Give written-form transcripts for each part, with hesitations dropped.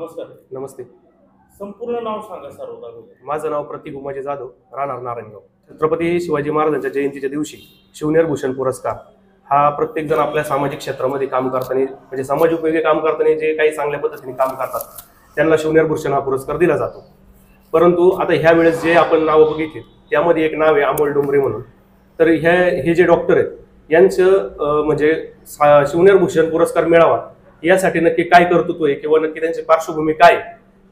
नमस्कार. नमस्ते. संपूर्ण नाव सांगा सर्वात अगोदर. माझं नाव प्रतीक उमाजी जाधव, राहणार नारायणगाव. छत्रपती शिवाजी महाराजांच्या जयंतीच्या दिवशी शिवनेर भूषण पुरस्कार हा प्रत्येक जण आपल्या सामाजिक क्षेत्रामध्ये काम करताना, म्हणजे समाज उपयोगी काम करताना जे काही चांगल्या पद्धतीने काम करतात त्यांना शिवनेर भूषण हा पुरस्कार दिला जातो. परंतु आता ह्या वेळेस जे आपण नावं बघितली त्यामध्ये एक नाव आहे अमोल डोंगरे म्हणून. तर हे जे डॉक्टर आहेत यांचं म्हणजे शिवनेर भूषण पुरस्कार मिळावा यासाठी नक्की काय कर्तृत्व आहे किंवा नक्की त्यांची पार्श्वभूमी काय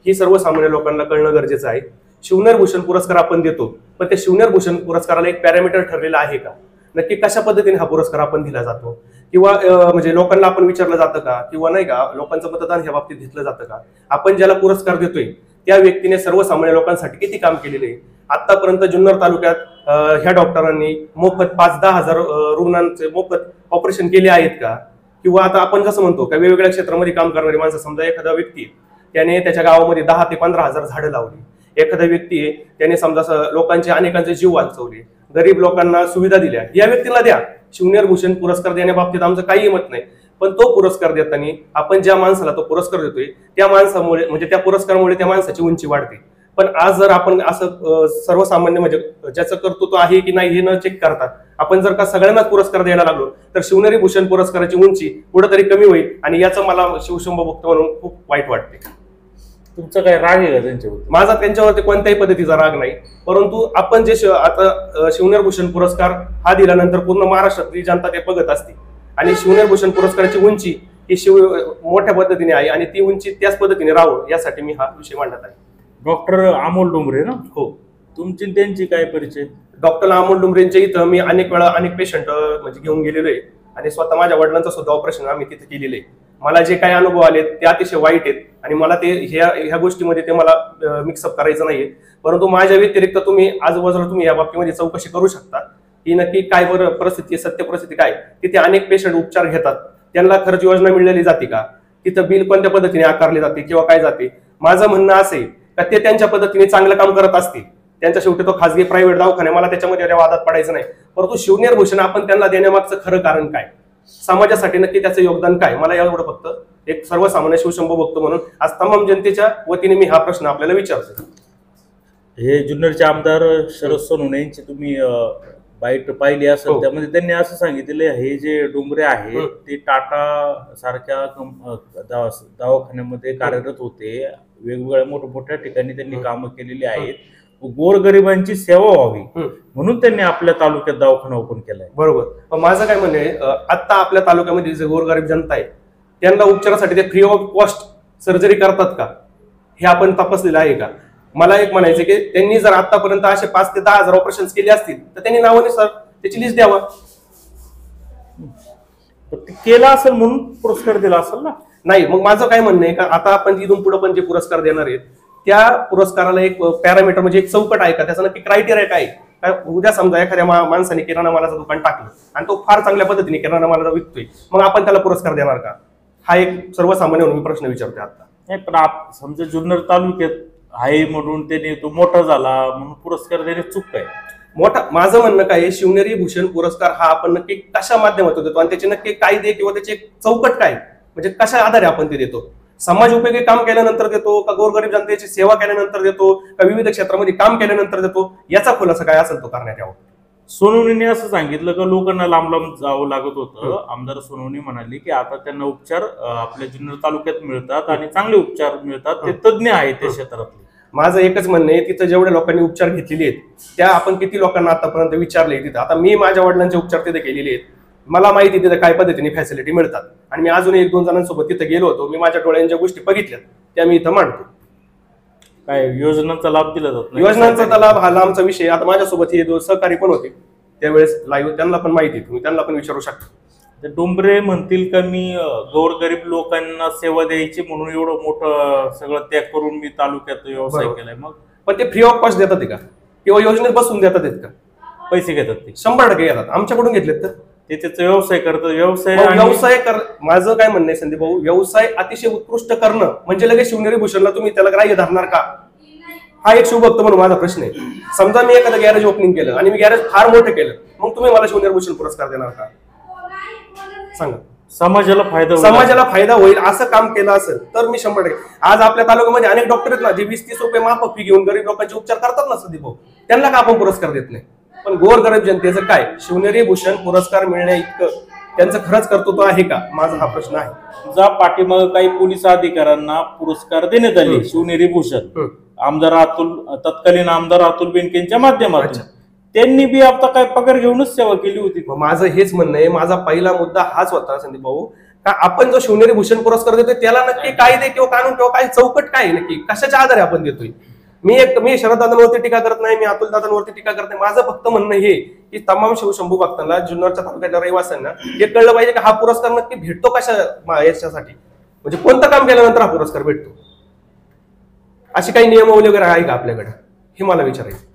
ही सर्वसामान्य लोकांना कळणं गरजेचं आहे. शिवनेर भूषण पुरस्कार आपण देतो, पण त्या शिवनेर भूषण पुरस्काराला एक पॅरामीटर ठरलेला आहे का? नक्की कशा पद्धतीने हा पुरस्कार आपण दिला जातो किंवा म्हणजे लोकांना आपण विचारलं जातं का किंवा नाही का लोकांचं मतदान ह्या बाबतीत घेतलं जातं का? आपण ज्याला पुरस्कार देतोय त्या व्यक्तीने सर्वसामान्य लोकांसाठी किती काम केलेले आहे? आतापर्यंत जुन्नर तालुक्यात ह्या डॉक्टरांनी मोफत 5-10 हजार रुग्णांचे मोफत ऑपरेशन केले आहेत का? किंवा आता आपण जसं म्हणतो का वेगवेगळ्या क्षेत्रामध्ये काम करणारी माणसं, समजा एखादा व्यक्ती त्याने त्याच्या गावामध्ये 10 ते 15 हजार झाडं लावली, एखादा व्यक्ती आहे त्याने समजा लोकांचे अनेकांचे जीव वाचवले, गरीब लोकांना सुविधा दिल्या, या व्यक्तीला द्या. शिवनेर भूषण पुरस्कार देण्याबाबतीत आमचं काही मत नाही, पण तो पुरस्कार देताना आपण ज्या माणसाला तो पुरस्कार देतोय त्या माणसामुळे म्हणजे त्या पुरस्कारामुळे त्या माणसाची उंची वाढते. पण आज जर आपण असं सर्वसामान्य म्हणजे ज्याचं कर्तृत्व आहे की नाही हे न चेक करता आपण जर का सगळ्यांनाच पुरस्कार द्यायला लागलो तर शिवनेरी भूषण पुरस्काराची उंची कुठेतरी कमी होईल आणि याचं मला शिवशंभ भक्त म्हणून खूप वाईट वाटते. तुमचा काय राग आहे का त्यांच्यावर? माझा त्यांच्यावरती कोणत्याही पद्धतीचा राग नाही, परंतु आपण जे आता शिवनेर भूषण पुरस्कार हा दिल्यानंतर पूर्ण महाराष्ट्रातली जनता ते बघत असते आणि शिवनेर भूषण पुरस्काराची उंची ही मोठ्या पद्धतीने आहे आणि ती उंची त्याच पद्धतीने राहावं यासाठी मी हा विषय मांडत आहे. डॉक्टर अमोल डोंगरे ना? हो. तुमची त्यांची काय परिचय? डॉक्टर अमोल डोंगरेंच्या इथं मी अनेक वेळा अनेक पेशंट म्हणजे घेऊन गेलेलो आहे आणि स्वतः माझ्या वडिलांचं सुद्धा ऑपरेशन आम्ही तिथे केलेलं आहे. मला जे काही अनुभव आले ते अतिशय वाईट आहेत आणि मला ते ह्या गोष्टीमध्ये ते मला मिक्सअप करायचं नाहीये. परंतु माझ्या व्यतिरिक्त तुम्ही आजूबाजूला तुम्ही या बाबतीमध्ये चौकशी करू शकता की नक्की काय बरं परिस्थिती, सत्य परिस्थिती काय. तिथे अनेक पेशंट उपचार घेतात, त्यांना खर्च योजना मिळलेली जाते का, तिथं बिल कोणत्या पद्धतीने आकारले जाते किंवा काय जाते. माझं म्हणणं असे का ते त्यांच्या पद्धतीने चांगलं काम करत असतील, त्यांच्या शेवटी तो खासगी प्रायव्हेट दवाखाना, मला त्याच्यामध्ये वादात पडायचं नाही. परंतु शिवनेर भूषण आपण त्यांना देण्यामागचं खरं कारण काय, समाजासाठी नक्की त्याचं योगदान काय, मला एवढं फक्त एक सर्वसामान्य शिवशंभ भक्त म्हणून आज तमाम जनतेच्या वतीने मी हा प्रश्न आपल्याला विचारतो. हे जुन्नरचे आमदार शरद सोनवणे यांची तुम्ही बाईट पाहिली असेल, त्यामध्ये त्यांनी असं सांगितलेलं हे जे डोंगरे आहेत ते टाटा सारख्या दवाखान्यामध्ये कार्यरत होते, वेगवेगळ्या मोठमोठ्या ठिकाणी त्यांनी कामं केलेली आहेत, गोरगरिबांची सेवा व्हावी म्हणून त्यांनी आपल्या तालुक्यात दवाखाना ओपन केलाय. बरोबर. माझं काय म्हणणे, आता आपल्या तालुक्यामध्ये जे गोरगरीब जनता आहे त्यांना उपचारासाठी ते फ्री ऑफ कॉस्ट सर्जरी करतात का हे आपण तपासलेलं आहे का? मला एक म्हणायचं की त्यांनी जर आतापर्यंत असे 5 ते 10 हजार ऑपरेशन केले असतील तर त्यांनी नावाने सर त्याची लिस्ट द्यावा. केला असेल म्हणून पुरस्कार दिला असेल ना? नाही. मग माझं काय म्हणणं आहे का आता आपण इथून पुढे पण जे पुरस्कार देणार आहेत त्या पुरस्काराला एक पॅरामीटर म्हणजे एक चौकट आहे का, त्याचा नक्की क्रायटेरिया काय? उद्या समजा एखाद्या माणसाने किराणा मालाचं दुकान टाकलं आणि तो फार चांगल्या पद्धतीने किराणा मालाचा विकतोय, मग आपण त्याला पुरस्कार देणार का? हा एक सर्वसामान्य म्हणून मी प्रश्न विचारतोय आता. नाही, पण समजा जुन्नर तालुक्यात आहे म्हणून त्याने तो मोठा झाला म्हणून पुरस्कार देणे चूक आहे. मोठा माझं म्हणणं काय, शिवनेरी भूषण पुरस्कार हा आपण नक्की कशा माध्यमातून देतो आणि त्याचे नक्की कायदे किंवा त्याचे चौकट काय, म्हणजे कशा आधारे आपण ते देतो? समाज उपयोगी काम केल्यानंतर देतो का, गोरगरीब जनतेची सेवा केल्यानंतर देतो का, विविध क्षेत्रामध्ये काम केल्यानंतर देतो, याचा खुलासा काय असेल तो करण्यात यावा. सोनवणेंनी असं सांगितलं का लोकांना लांब लांब जावं लागत होतं. आमदार सोनवणे म्हणाले की आता त्यांना उपचार आपल्या जुन्नर तालुक्यात मिळतात आणि चांगले उपचार मिळतात, ते तज्ज्ञ आहेत त्या क्षेत्रातले. माझं एकच म्हणणं आहे, तिथं जेवढ्या लोकांनी उपचार घेतलेले आहेत त्या आपण किती लोकांना आतापर्यंत विचारले तिथं. आता मी माझ्या वडिलांचे उपचार तिथे केलेले आहेत, मला माहिती तिथे काय पद्धतीने फॅसिलिटी मिळतात आणि मी अजून 1-2 जणांसोबत तिथे गेलो होतो. मी माझ्या डोळ्यांच्या गोष्टी बघितल्यात त्या मी इथं मांडतो. काय योजनांचा लाभ दिला जातो? योजनांचा लाभ हा लांबचा विषय. आता माझ्यासोबत हे 2 सहकारी पण होते त्यावेळेस लाईव्ह, त्यांना पण माहिती, तुम्ही त्यांना पण विचारू शकता. डोंगरे म्हणतील का मी गोरगरीब लोकांना सेवा द्यायची म्हणून एवढं मोठं सगळं त्याग करून मी तालुक्यात व्यवसाय केलाय, मग पण ते फ्री ऑफ कॉस्ट देतात का किंवा योजनेत बसून देतात का? पैसे घेतात ते 100% घेतात. आमच्याकडून घेतलेत तर ते त्याचा व्यवसाय करतात. व्यवसाय माझं काय म्हणणं आहे संदीप भाऊ, व्यवसाय अतिशय उत्कृष्ट करणं म्हणजे लगेच शिवनेरी भूषणला तुम्ही त्याला ग्राह्य धरणार का, हा एक शिवभक्त म्हणून माझा प्रश्न आहे. समजा मी एखादं गॅरेज ओपनिंग केलं आणि मी गॅरेज फार मोठं केलं, मग तुम्ही मला शिवनेरी भूषण पुरस्कार देणार का? सांगा. समाजाला फायदा होईल. समाजाला फायदा होईल असं काम केलं असेल तर मी 100%. आज आपल्या तालुक्यामध्ये अनेक डॉक्टर आहेत ना जे 20-30 रुपये माफक फी घेऊन गरीब लोकांचे उपचार करतात ना संदीप भाऊ, त्यांना का आपण पुरस्कार देत नाही? पण गोरगरीब जनतेचं काय? शिवनेरी भूषण पुरस्कार मिळण्या इतकं त्यांचं खरंच कर्तृत्व आहे का? माझा हा प्रश्न आहे. जा पाठीमागे काही पोलीस अधिकाऱ्यांना पुरस्कार देण्यात आले शिवनेरी भूषण तत्कालीन आमदार अतुल बेनकेंच्या माध्यमातून, त्यांनी बी आता काय पगार घेऊनच सेवा केली होती. माझं हेच म्हणणं आहे, माझा पहिला मुद्दा हाच होता संदीप भाऊ, का आपण जो शिवनेरी भूषण पुरस्कार देतोय त्याला नक्की कायदे किंवा कानून किंवा काही चौकट काय आहे नक्की, कशाच्या आधारे आपण देतोय? मी शरददादांवरती टीका करत नाही, मी अतुल दादांवरती टीका करत नाही. माझं फक्त म्हणणं हे की तमाम शिवशंभू भक्तांना, जुन्नरच्या तालुक्याच्या रहिवाशांना हे कळलं पाहिजे की हा पुरस्कार नक्की भेटतो कशा याच्यासाठी, म्हणजे कोणतं काम केल्यानंतर हा पुरस्कार भेटतो. अशी काही नियमावली वगैरे आहे का आपल्याकडे, हे मला विचारायचं.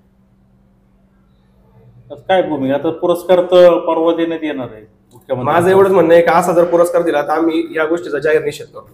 काय भूमिका आता? पुरस्कार तर परवा देण्यात येणार आहे. माझं एवढंच म्हणणं आहे की असा जर पुरस्कार दिला तर आम्ही या गोष्टीचा जाहीर निषेध करतो.